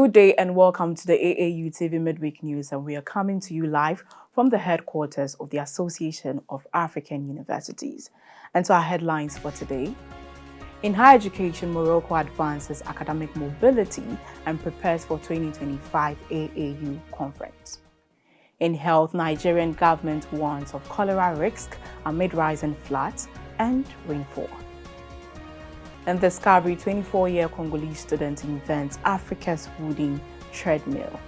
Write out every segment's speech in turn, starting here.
Good day and welcome to the AAU TV Mid-Week News, and we are coming to you live from the headquarters of the Association of African Universities. And to our headlines for today. In higher education, Morocco advances academic mobility and prepares for 2025 AAU conference. In health, Nigerian government warns of cholera risk amid rising floods and rainfall. And Discovery, 24-year Congolese student invents Africa's wooden treadmill.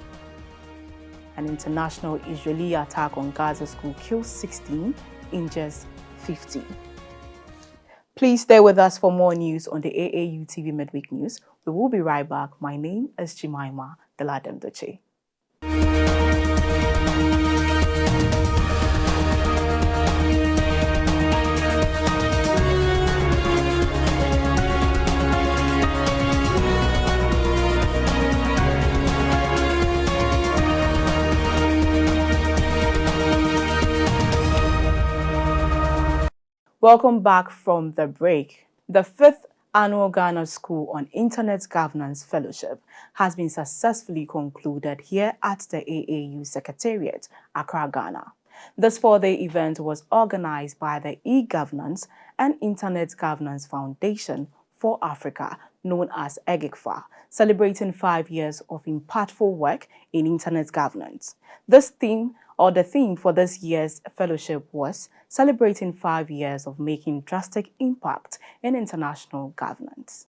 An international Israeli attack on Gaza school kills 16, injures 50. Please stay with us for more news on the AAU TV Midweek News. We will be right back. My name is Jemima, Deladem Dotsey. Welcome back from the break. The 5th Annual Ghana School on Internet Governance Fellowship has been successfully concluded here at the AAU Secretariat, Accra, Ghana. This four-day event was organized by the E-Governance and Internet Governance Foundation for Africa, known as EGICFA, celebrating 5 years of impactful work in Internet governance. The theme for this year's fellowship was celebrating 5 years of making drastic impact in international governance.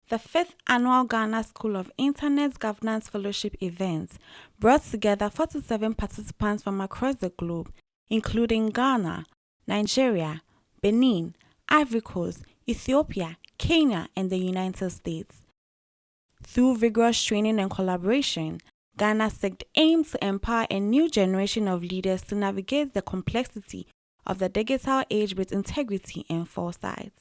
The 5th Annual Ghana School of Internet Governance Fellowship event brought together 47 participants from across the globe, including Ghana, Nigeria, Benin, Ivory Coast, Ethiopia, Kenya, and the United States. Through vigorous training and collaboration, Ghana SIG aims to empower a new generation of leaders to navigate the complexity of the digital age with integrity and foresight.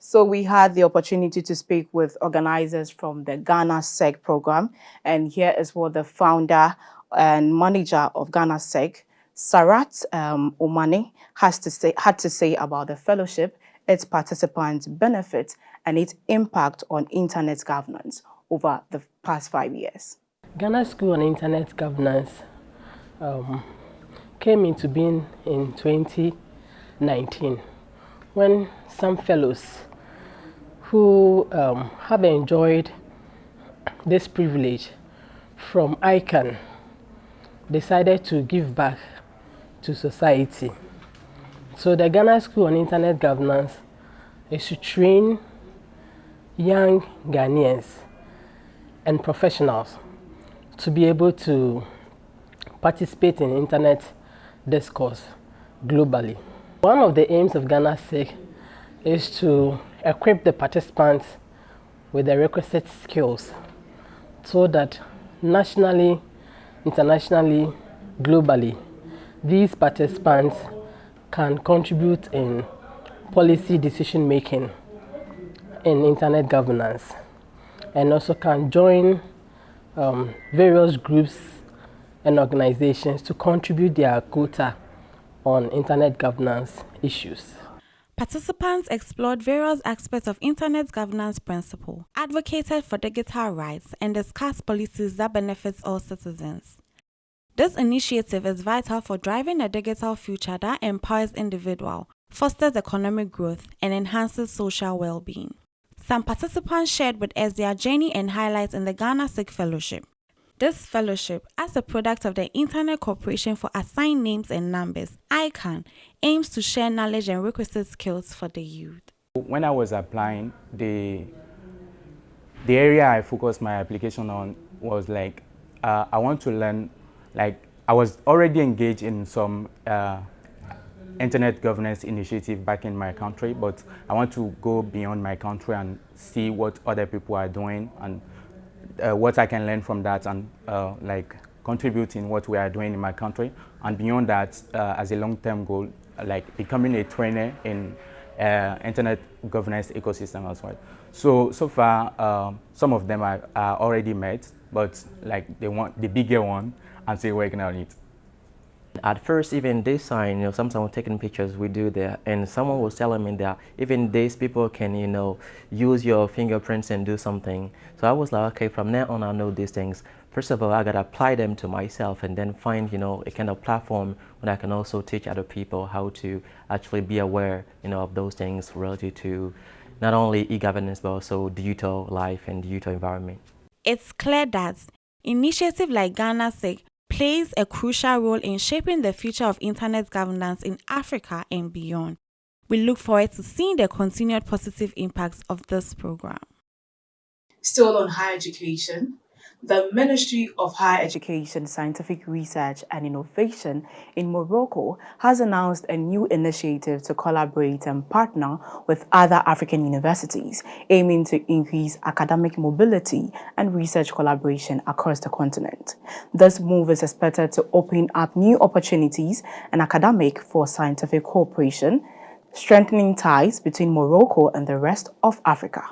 So we had the opportunity to speak with organizers from the Ghana SEG program, and here is what the founder and manager of Ghana SEG, Sarat Omane, had to say about the fellowship, its participants' benefits, and its impact on internet governance over the past 5 years. Ghana School on Internet Governance came into being in 2019 when some fellows who have enjoyed this privilege from ICANN decided to give back to society. So the Ghana School on Internet Governance is to train young Ghanaians and professionals to be able to participate in internet discourse globally. One of the aims of Ghana SIG is to equip the participants with the requisite skills so that nationally, internationally, globally, these participants can contribute in policy decision making in internet governance, and also can join various groups and organizations to contribute their quota on internet governance issues. Participants explored various aspects of internet governance principle, advocated for digital rights, and discussed policies that benefits all citizens. This initiative is vital for driving a digital future that empowers individuals, fosters economic growth, and enhances social well-being. Some participants shared with us their journey and highlights in the Ghana SIG Fellowship. This fellowship, as a product of the Internet Corporation for Assigned Names and Numbers, ICANN, aims to share knowledge and requisite skills for the youth. When I was applying, the area I focused my application on was I want to learn, I was already engaged in some internet governance initiative back in my country, but I want to go beyond my country and see what other people are doing and what I can learn from that and contribute in what we are doing in my country. And beyond that, as a long-term goal, becoming a trainer in internet governance ecosystem as well. So far, some of them are already met, but they want the bigger one, and still working on it. At first, even this sign, sometimes we're taking pictures, we do that, and someone was telling me that even these people can, use your fingerprints and do something. So I was like, okay, from now on, I know these things. First of all, I gotta apply them to myself, and then find, a kind of platform where I can also teach other people how to actually be aware, of those things related to not only e-governance but also digital life and digital environment. It's clear that initiative like Ghana's SIG plays a crucial role in shaping the future of internet governance in Africa and beyond. We look forward to seeing the continued positive impacts of this program. Still on higher education, the Ministry of Higher Education, Scientific Research and Innovation in Morocco has announced a new initiative to collaborate and partner with other African universities, aiming to increase academic mobility and research collaboration across the continent. This move is expected to open up new opportunities and academic for scientific cooperation, strengthening ties between Morocco and the rest of Africa.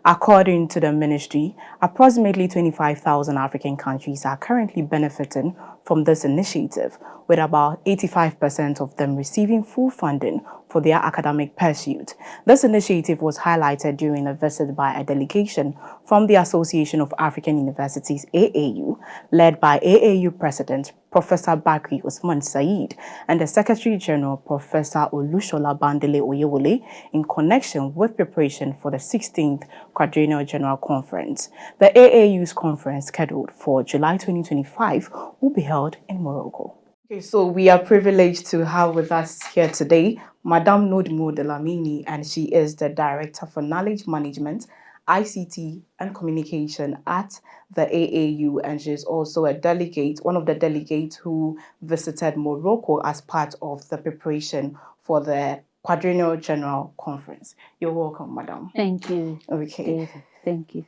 According to the ministry, approximately 25,000 African countries are currently benefiting from this initiative, with about 85% of them receiving full funding for their academic pursuit. This initiative was highlighted during a visit by a delegation from the Association of African Universities, AAU, led by AAU President Professor Bakri Usman Said and the Secretary General Professor Olushola Bandele Oyewole, in connection with preparation for the 16th Quadrennial General Conference. The AAU's conference, scheduled for July 2025, will be held in Morocco. Okay, so we are privileged to have with us here today Madame Nodimo Delamini, and she is the Director for Knowledge Management, ICT and Communication at the AAU, and she is also a delegate, one of the delegates who visited Morocco as part of the preparation for the Quadrennial General Conference. You're welcome, Madam. Thank you. Okay. Yes, thank you.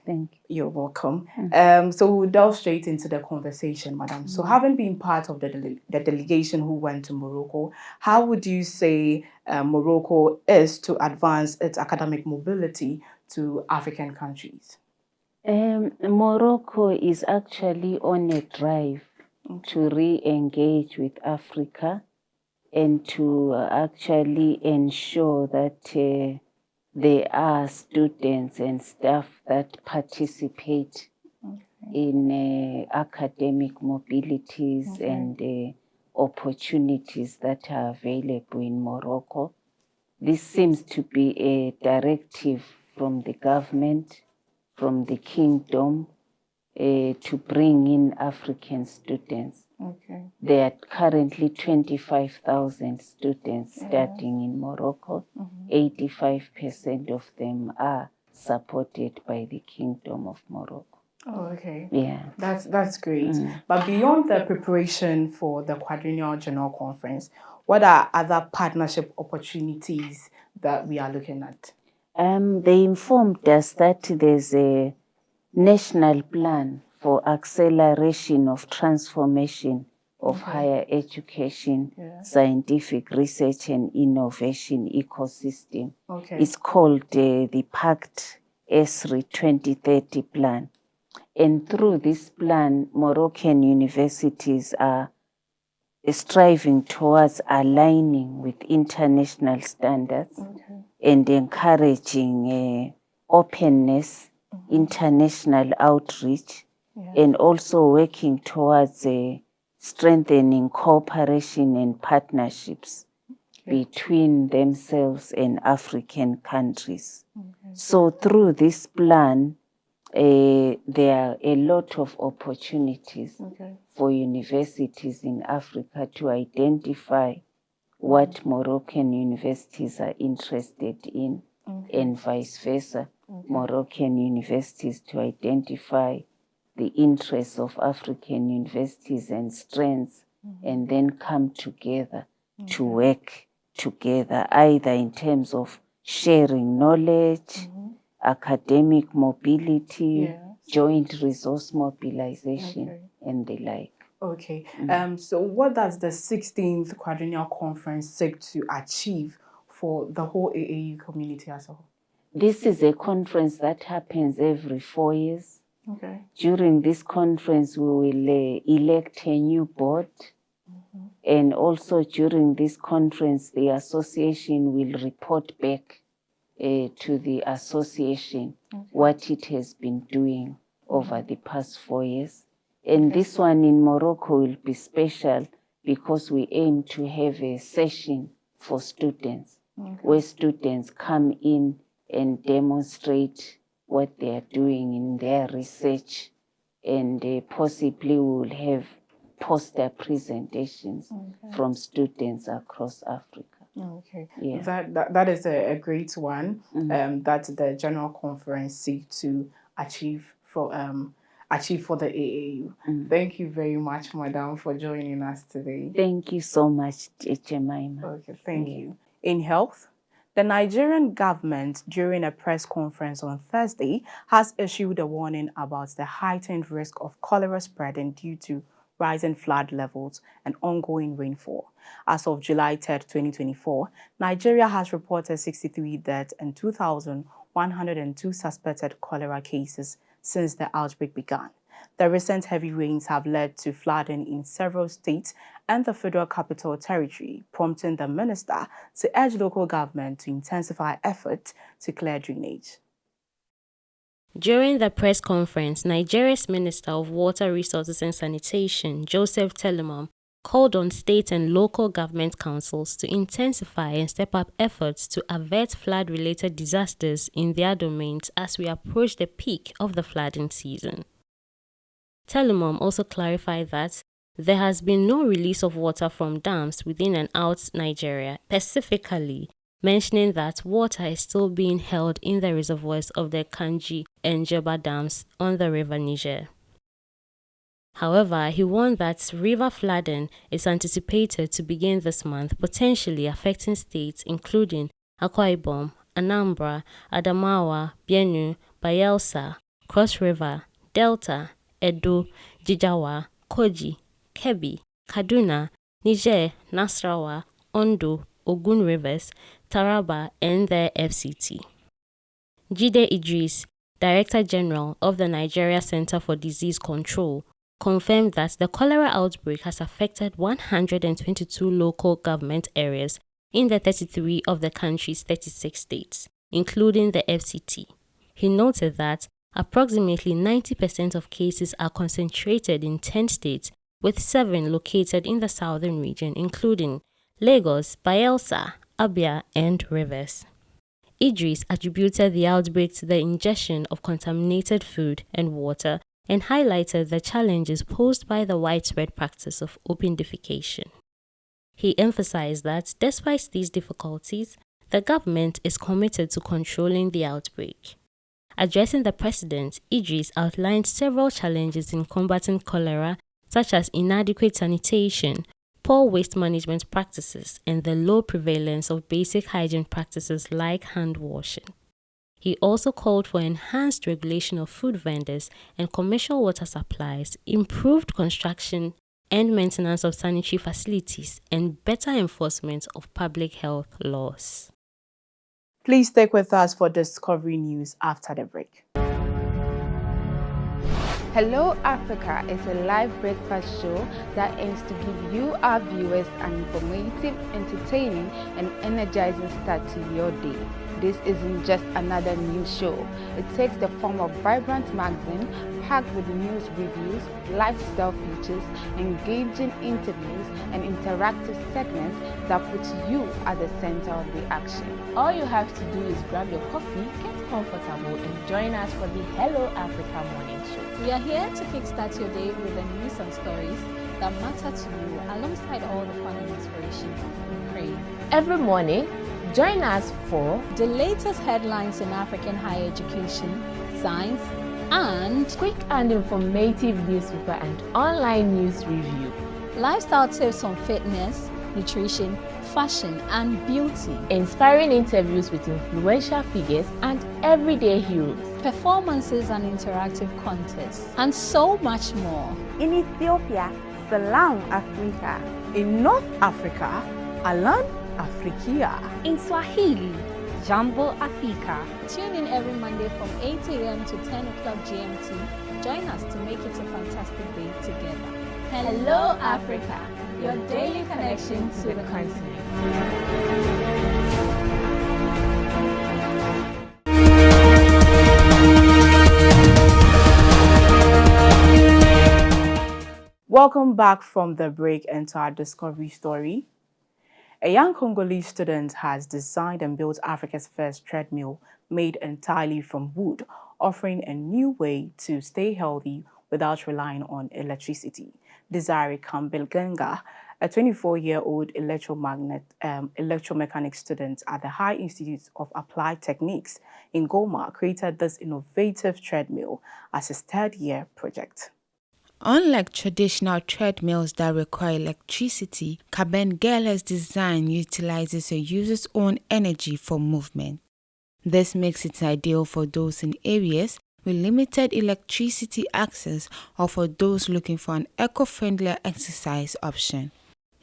You're welcome. So we'll delve straight into the conversation, Madam. So having been part of the delegation who went to Morocco, how would you say Morocco is to advance its academic mobility to African countries? Morocco is actually on a drive to re-engage with Africa and to actually ensure that there are students and staff that participate in academic mobilities and opportunities that are available in Morocco. This seems to be a directive from the government, from the kingdom, to bring in African students. There are currently 25,000 students studying in Morocco. 85% of them are supported by the Kingdom of Morocco. Oh, okay. Yeah. That's great. But beyond the preparation for the Quadrennial General Conference, what are other partnership opportunities that we are looking at? They informed us that there's a national plan for acceleration of transformation of higher education, scientific research and innovation ecosystem. It's called the Pact ESRI 2030 plan. And through this plan, Moroccan universities are striving towards aligning with international standards and encouraging openness, international outreach, and also working towards strengthening cooperation and partnerships between themselves and African countries. So through this plan, there are a lot of opportunities for universities in Africa to identify what Moroccan universities are interested in, and vice versa. Moroccan universities to identify the interests of African universities and strengths, and then come together to work together, either in terms of sharing knowledge, academic mobility, joint resource mobilization, and the like. Okay. So what does the 16th Quadrennial Conference seek to achieve for the whole AAU community as a whole? This is a conference that happens every 4 years. During this conference, we will elect a new board, And also during this conference, the association will report back to the association what it has been doing over the past 4 years. And this one in Morocco will be special because we aim to have a session for students where students come in and demonstrate what they are doing in their research, and possibly we will have poster presentations from students across Africa. Okay, Yeah. that is a great one that the General Conference seek to achieve for the AAU. Thank you very much, Madam, for joining us today. Thank you so much, Jemima. Okay, thank you. In health, the Nigerian government, during a press conference on Thursday, has issued a warning about the heightened risk of cholera spreading due to rising flood levels and ongoing rainfall. As of July 3, 2024, Nigeria has reported 63 deaths and 2,102 suspected cholera cases since the outbreak began. The recent heavy rains have led to flooding in several states and the Federal Capital Territory, prompting the minister to urge local government to intensify efforts to clear drainage. During the press conference, Nigeria's Minister of Water Resources and Sanitation, Joseph Telemon, called on state and local government councils to intensify and step up efforts to avert flood-related disasters in their domains as we approach the peak of the flooding season. Telemon also clarified that there has been no release of water from dams within and out Nigeria, specifically mentioning that water is still being held in the reservoirs of the Kanji and Jeba dams on the river Niger. However, he warned that river flooding is anticipated to begin this month, potentially affecting states including Akwa Ibom, Anambra, Adamawa, Benue, Bayelsa, Cross River, Delta, Edo, Jigawa, Kogi, Kebbi, Kaduna, Niger, Nasarawa, Ondo, Ogun Rivers, Taraba, and the FCT. Jide Idris, Director General of the Nigeria Center for Disease Control, confirmed that the cholera outbreak has affected 122 local government areas in the 33 of the country's 36 states, including the FCT. He noted that approximately 90% of cases are concentrated in 10 states, with 7 located in the southern region, including Lagos, Bayelsa, Abia, and Rivers. Idris attributed the outbreak to the ingestion of contaminated food and water and highlighted the challenges posed by the widespread practice of open defecation. He emphasized that despite these difficulties, the government is committed to controlling the outbreak. Addressing the president, Idris outlined several challenges in combating cholera, such as inadequate sanitation, poor waste management practices, and the low prevalence of basic hygiene practices like hand washing. He also called for enhanced regulation of food vendors and commercial water supplies, improved construction and maintenance of sanitary facilities, and better enforcement of public health laws. Please stick with us for Discovery News after the break. Hello Africa is a live breakfast show that aims to give you, our viewers, an informative, entertaining, and energizing start to your day. This isn't just another news show. It takes the form of vibrant magazine packed with news reviews, lifestyle features, engaging interviews, and interactive segments that put you at the center of the action. All you have to do is grab your coffee, get comfortable, and join us for the Hello Africa morning show. We are here to kickstart your day with the news and stories that matter to you, alongside all the fun and inspiration we crave. Every morning, join us for the latest headlines in African higher education, science, and quick and informative newspaper and online news review. Lifestyle tips on fitness, nutrition, fashion, and beauty. Inspiring interviews with influential figures and everyday heroes. Performances and interactive contests, and so much more. In Ethiopia, Salam Africa. In North Africa, Alan Afrikia. In Swahili, Jambo Africa. Tune in every Monday from 8 a.m. to 10 o'clock GMT. Join us to make it a fantastic day together. Hello, Africa. your daily connection to the continent. Welcome back from the break into our discovery story. A young Congolese student has designed and built Africa's first treadmill made entirely from wood, offering a new way to stay healthy without relying on electricity. Desiree Campbell-Genga, a 24-year-old electromechanics student at the High Institute of Applied Techniques in Goma, created this innovative treadmill as his third-year project. Unlike traditional treadmills that require electricity, Campbell-Genga's design utilizes a user's own energy for movement. This makes it ideal for those in areas with limited electricity access or for those looking for an eco-friendly exercise option.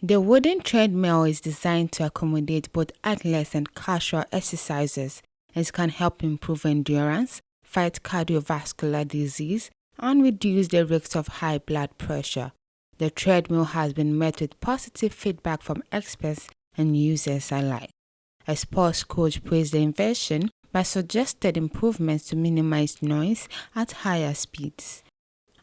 The wooden treadmill is designed to accommodate both athletes and casual exercisers. It can help improve endurance, fight cardiovascular disease, and reduce the risk of high blood pressure. The treadmill has been met with positive feedback from experts and users alike. A sports coach praised the invention but suggested improvements to minimize noise at higher speeds.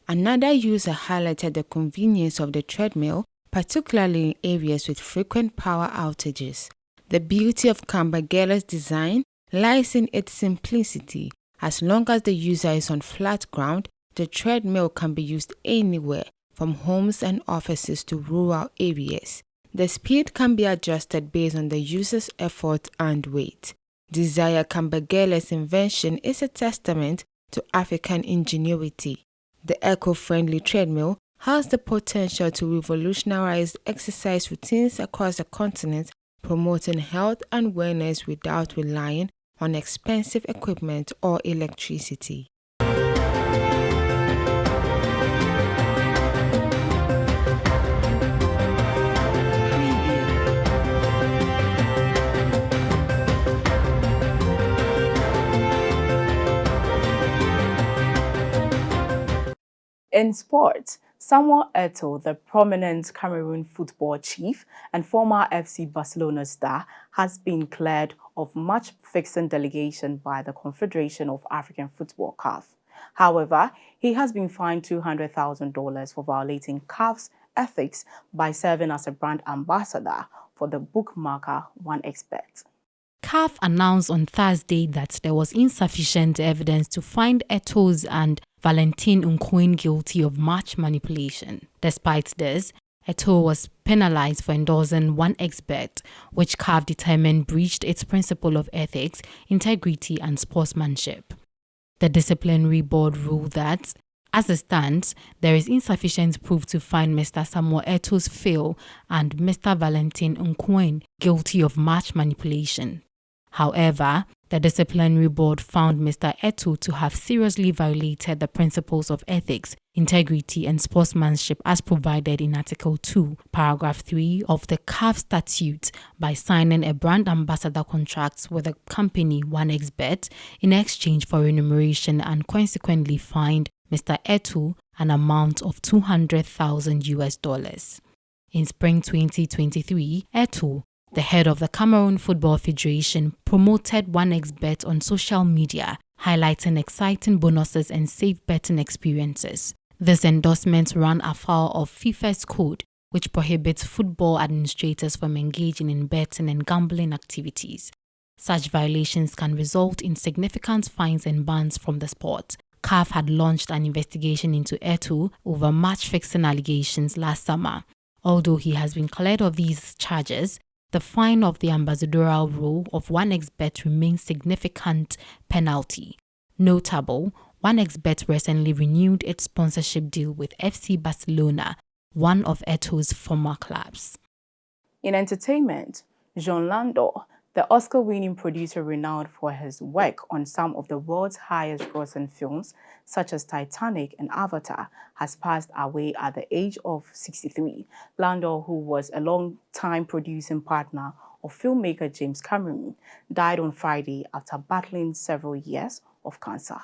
Another user highlighted the convenience of the treadmill, particularly in areas with frequent power outages. The beauty of Campbell-Genga's design lies in its simplicity. As long as the user is on flat ground, the treadmill can be used anywhere, from homes and offices to rural areas. The speed can be adjusted based on the user's effort and weight. Desiree Campbell-Genga's invention is a testament to African ingenuity. The eco-friendly treadmill has the potential to revolutionize exercise routines across the continent, promoting health and wellness without relying on expensive equipment or electricity. In sports, Samuel Eto'o, the prominent Cameroon football chief and former FC Barcelona star, has been cleared of match-fixing delegation by the Confederation of African Football (CAF). However, he has been fined $200,000 for violating CAF's ethics by serving as a brand ambassador for the bookmaker OneXBet. CAF announced on Thursday that there was insufficient evidence to find Eto'o and Valentin Unkoin guilty of match manipulation. Despite this, Eto'o was penalized for endorsing OneXBet, which CAF determined breached its principle of ethics, integrity, and sportsmanship. The disciplinary board ruled that, as it stands, there is insufficient proof to find Mr. Samuel Eto'o's Phil and Mr. Valentin Unkoin guilty of match manipulation. However, the disciplinary board found Mr. Eto'o to have seriously violated the principles of ethics, integrity, and sportsmanship as provided in Article 2, Paragraph 3 of the CAF Statute by signing a brand ambassador contract with the company OneXBet in exchange for remuneration and consequently fined Mr. Eto'o an amount of $200,000. In spring 2023, Eto'o, the head of the Cameroon Football Federation, promoted OneXBet on social media, highlighting exciting bonuses and safe betting experiences. This endorsement ran afoul of FIFA's code, which prohibits football administrators from engaging in betting and gambling activities. Such violations can result in significant fines and bans from the sport. CAF had launched an investigation into Eto'o over match-fixing allegations last summer. Although he has been cleared of these charges, the fine of the ambassadorial role of OneXBet remains significant penalty. Notable, OneXBet recently renewed its sponsorship deal with FC Barcelona, one of Eto'o's former clubs. In entertainment, Jean Landor, the Oscar-winning producer renowned for his work on some of the world's highest-grossing films, such as Titanic and Avatar, has passed away at the age of 63. Landor, who was a long-time producing partner of filmmaker James Cameron, died on Friday after battling several years of cancer.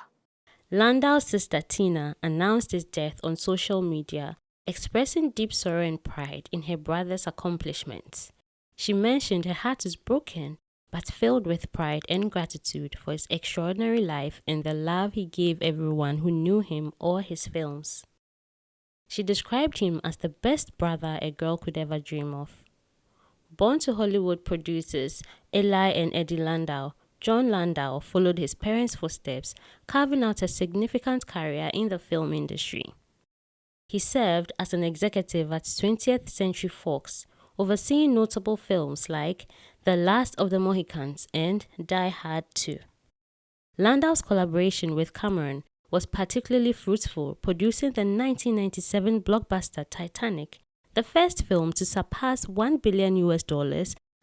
Landau's sister Tina announced his death on social media expressing deep sorrow and pride in her brother's accomplishments. She mentioned her heart is broken, but filled with pride and gratitude for his extraordinary life and the love he gave everyone who knew him or his films. She described him as the best brother a girl could ever dream of. Born to Hollywood producers Eli and Eddie Landau, John Landau followed his parents' footsteps, carving out a significant career in the film industry. He served as an executive at 20th Century Fox, overseeing notable films like The Last of the Mohicans and Die Hard 2. Landau's collaboration with Cameron was particularly fruitful, producing the 1997 blockbuster Titanic, the first film to surpass $1 billion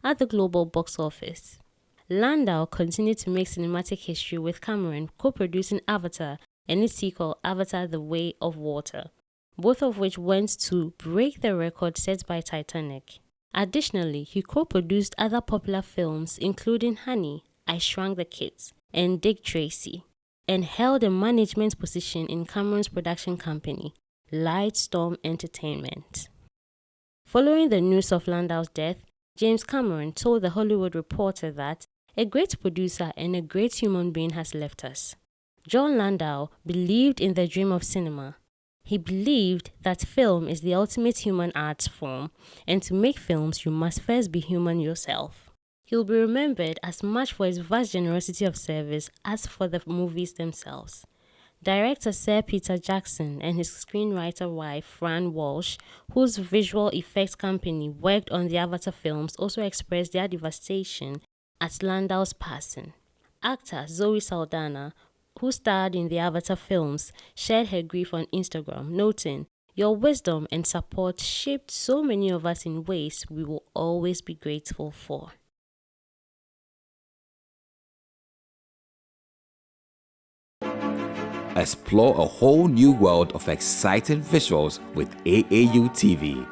at the global box office. Landau continued to make cinematic history with Cameron, co-producing Avatar and its sequel Avatar: The Way of Water, both of which went to break the record set by Titanic. Additionally, he co-produced other popular films including Honey, I Shrunk the Kids, and Dick Tracy, and held a management position in Cameron's production company, Lightstorm Entertainment. Following the news of Landau's death, James Cameron told The Hollywood Reporter that a great producer and a great human being has left us. John Landau believed in the dream of cinema. He believed that film is the ultimate human arts form, and to make films you must first be human yourself. He will be remembered as much for his vast generosity of service as for the movies themselves. Director Sir Peter Jackson and his screenwriter wife Fran Walsh, whose visual effects company worked on the Avatar films, also expressed their devastation at Landau's passing. Actor Zoe Saldana, who starred in the Avatar films, shared her grief on Instagram, noting, "Your wisdom and support shaped so many of us in ways we will always be grateful for." Explore a whole new world of exciting visuals with AAU TV.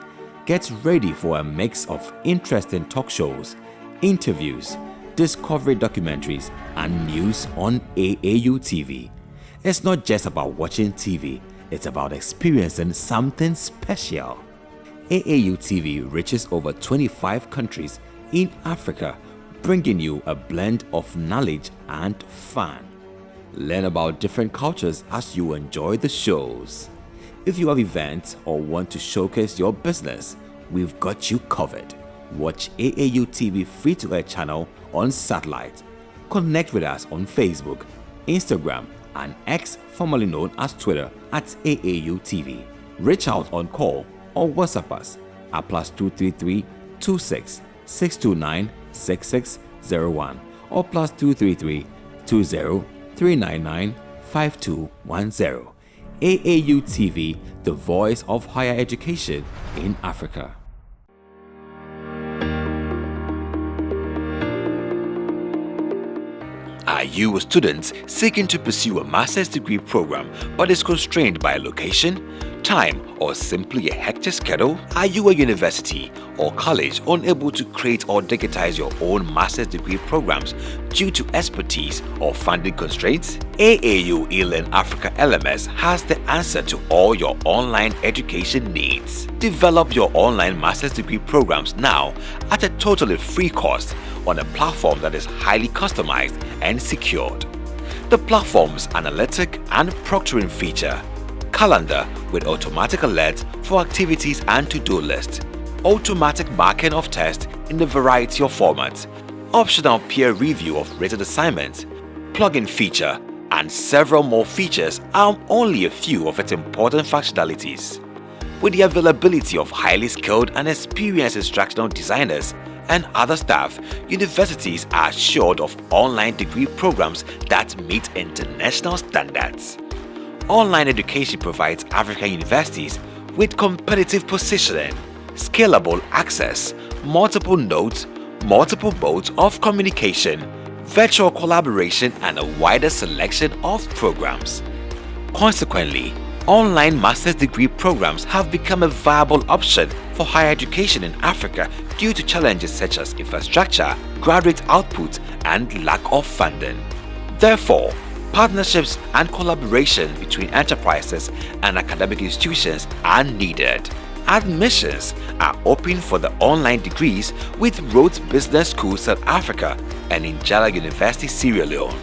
Get ready for a mix of interesting talk shows, interviews, discovery documentaries, and news on AAU TV. It's not just about watching TV, it's about experiencing something special. AAU TV reaches over 25 countries in Africa, bringing you a blend of knowledge and fun. Learn about different cultures as you enjoy the shows. If you have events or want to showcase your business, we've got you covered. Watch AAU TV free-to-air channel on satellite. Connect with us on Facebook, Instagram, and X, formerly known as Twitter, at AAU TV. Reach out on call or WhatsApp us at +233 26 629 6601 or +233 20 399 5210. AAU TV, the voice of higher education in Africa. Are you a student seeking to pursue a master's degree program but is constrained by location, time, or simply a hectic schedule? Are you a university or college unable to create or digitize your own master's degree programs due to expertise or funding constraints? AAU eLearn Africa LMS has the answer to all your online education needs. Develop your online master's degree programs now at a totally free cost on a platform that is highly customized and secured. The platform's analytic and proctoring feature, calendar with automatic alerts for activities and to-do list, automatic marking of tests in a variety of formats, optional peer review of written assignments, plugin feature, and several more features are only a few of its important functionalities. With the availability of highly skilled and experienced instructional designers and other staff, universities are assured of online degree programs that meet international standards. Online education provides African universities with competitive positioning, scalable access, multiple nodes, multiple modes of communication, virtual collaboration, and a wider selection of programs. Consequently, online master's degree programs have become a viable option for higher education in Africa due to challenges such as infrastructure, graduate output, and lack of funding. Therefore, Partnerships and collaboration between enterprises and academic institutions are needed. Admissions are open for the online degrees with Rhodes Business School South Africa and Njala University Sierra Leone.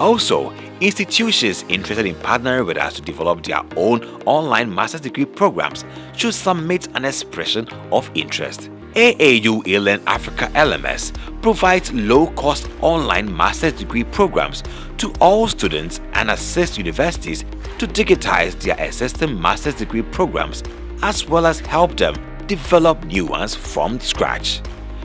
Also, institutions interested in partnering with us to develop their own online master's degree programs should submit an expression of interest. AAU eLearn Africa LMS provides low-cost online master's degree programs to all students and assists universities to digitize their existing master's degree programs as well as help them develop new ones from scratch.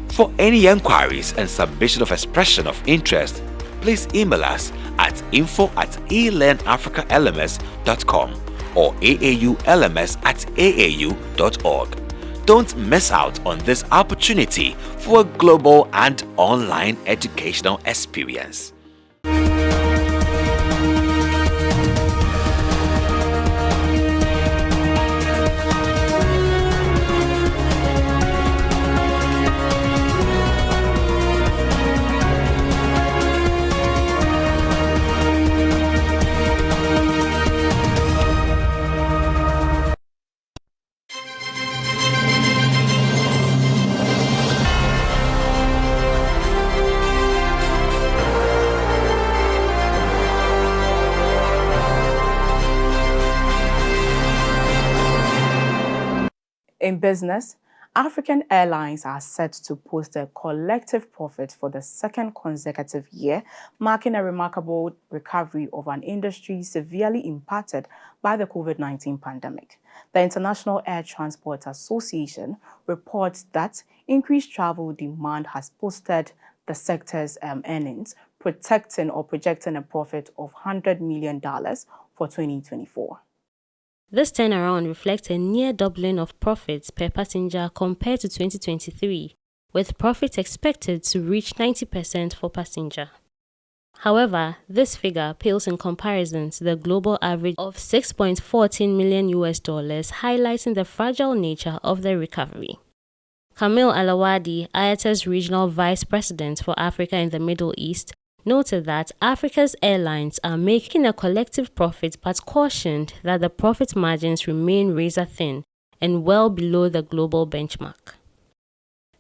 For any inquiries and submission of expression of interest, please email us at info@elearnafricalms.com or aaulms@aau.org. Don't miss out on this opportunity for a global and online educational experience. In business, African airlines are set to post a collective profit for the second consecutive year, marking a remarkable recovery of an industry severely impacted by the COVID-19 pandemic. The International Air Transport Association reports that increased travel demand has boosted the sector's earnings, projecting a profit of $100 million for 2024. This turnaround reflects a near doubling of profits per passenger compared to 2023, with profits expected to reach 90% for passenger. However, this figure pales in comparison to the global average of $6.14 million, highlighting the fragile nature of the recovery. Kamil Alawadi, IATA's Regional Vice President for Africa and the Middle East, noted that Africa's airlines are making a collective profit but cautioned that the profit margins remain razor-thin and well below the global benchmark.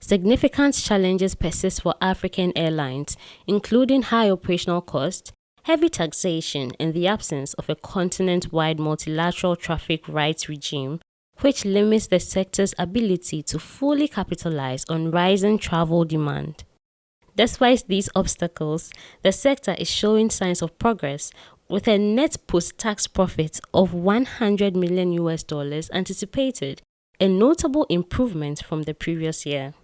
Significant challenges persist for African airlines, including high operational costs, heavy taxation, and the absence of a continent-wide multilateral traffic rights regime, which limits the sector's ability to fully capitalize on rising travel demand. Despite these obstacles, the sector is showing signs of progress, with a net post-tax profit of $100 million anticipated, a notable improvement from the previous year.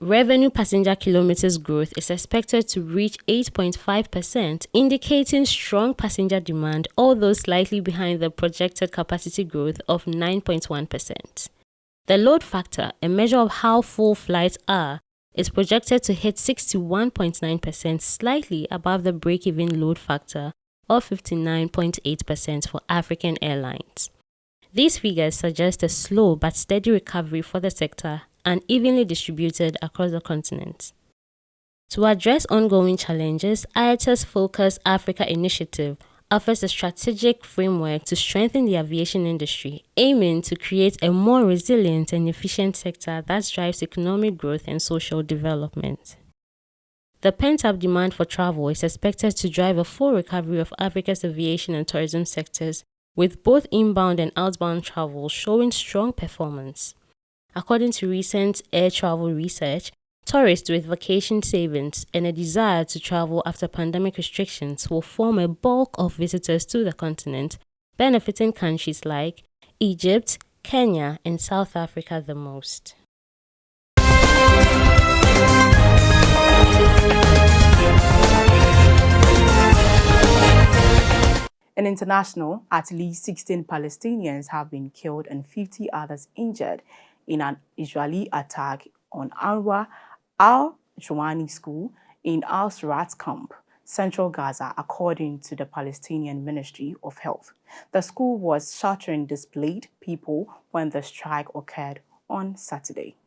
Revenue passenger kilometers growth is expected to reach 8.5%, indicating strong passenger demand, although slightly behind the projected capacity growth of 9.1%. The load factor, a measure of how full flights are, is projected to hit 61.9%, slightly above the break-even load factor of 59.8% for African airlines. These figures suggest a slow but steady recovery for the sector and evenly distributed across the continent. To address ongoing challenges, IATA's Focus Africa initiative offers a strategic framework to strengthen the aviation industry, aiming to create a more resilient and efficient sector that drives economic growth and social development. The pent-up demand for travel is expected to drive a full recovery of Africa's aviation and tourism sectors, with both inbound and outbound travel showing strong performance. According to recent air travel research, tourists with vacation savings and a desire to travel after pandemic restrictions will form a bulk of visitors to the continent, benefiting countries like Egypt, Kenya, and South Africa the most. In international, at least 16 Palestinians have been killed and 50 others injured in an Israeli attack on Anwar al-Jawani School in Al-Surat camp, central Gaza, according to the Palestinian Ministry of Health. The school was sheltering displaced people when the strike occurred on Saturday.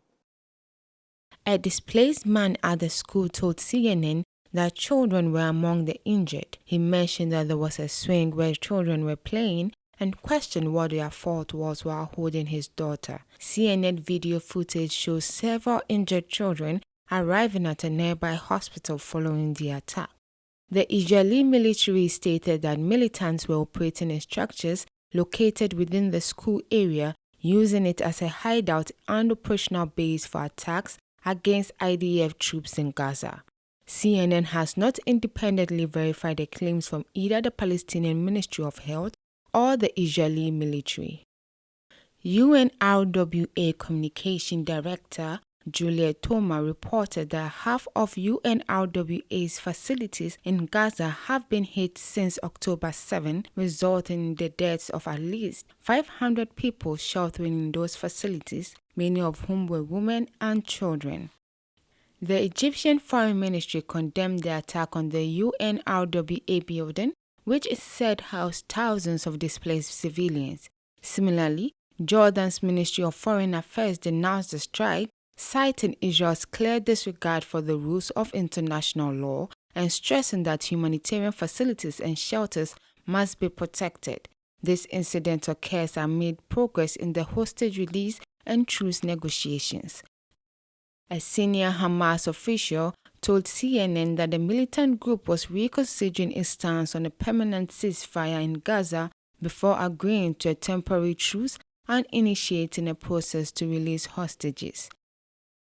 A displaced man at the school told CNN that children were among the injured. He mentioned that there was a swing where children were playing and questioned what their fault was while holding his daughter. CNN video footage shows several injured children arriving at a nearby hospital following the attack. The Israeli military stated that militants were operating in structures located within the school area, using it as a hideout and operational base for attacks against IDF troops in Gaza. CNN has not independently verified the claims from either the Palestinian Ministry of Health or the Israeli military. UNRWA Communication Director Juliet Thoma reported that half of UNRWA's facilities in Gaza have been hit since October 7, resulting in the deaths of at least 500 people sheltering in those facilities, many of whom were women and children. The Egyptian Foreign Ministry condemned the attack on the UNRWA building, which is said housed thousands of displaced civilians. Similarly, Jordan's Ministry of Foreign Affairs denounced the strike, citing Israel's clear disregard for the rules of international law and stressing that humanitarian facilities and shelters must be protected. This incident occurs amid progress in the hostage release and truce negotiations. A senior Hamas official told CNN that the militant group was reconsidering its stance on a permanent ceasefire in Gaza before agreeing to a temporary truce and initiating a process to release hostages.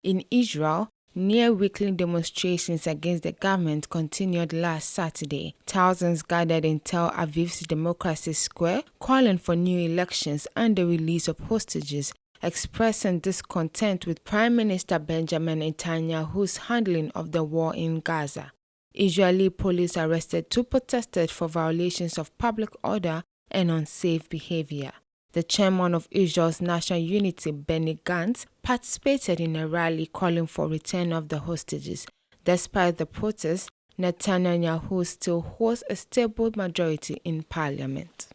In Israel, near-weekly demonstrations against the government continued last Saturday. Thousands gathered in Tel Aviv's Democracy Square, calling for new elections and the release of hostages, expressing discontent with Prime Minister Benjamin Netanyahu's handling of the war in Gaza. Israeli police arrested 2 protesters for violations of public order and unsafe behavior. The chairman of Israel's National Unity, Benny Gantz, participated in a rally calling for return of the hostages. Despite the protests, Netanyahu still holds a stable majority in parliament.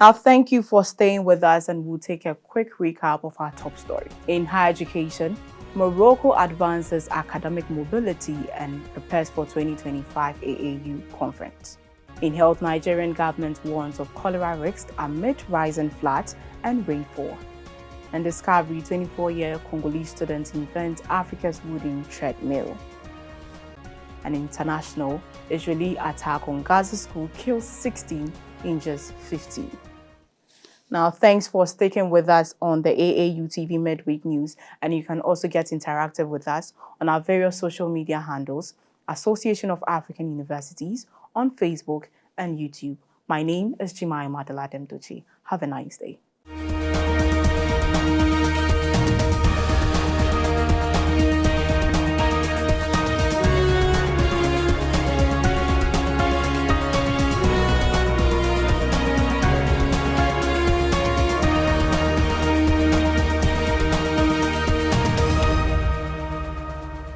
Now, thank you for staying with us, and we'll take a quick recap of our top story. In higher education, Morocco advances academic mobility and prepares for 2025 AAU conference. In health, Nigerian government warns of cholera risks amid rising floods and rainfall. And Discovery, 24-year Congolese student invents Africa's wooden treadmill. And international, Israeli attack on Gaza school kills 16, injures 15. Now, thanks for sticking with us on the AAU TV Mid-Week News, and you can also get interactive with us on our various social media handles, Association of African Universities, on Facebook and YouTube. My name is Jemima Deladem. Have a nice day.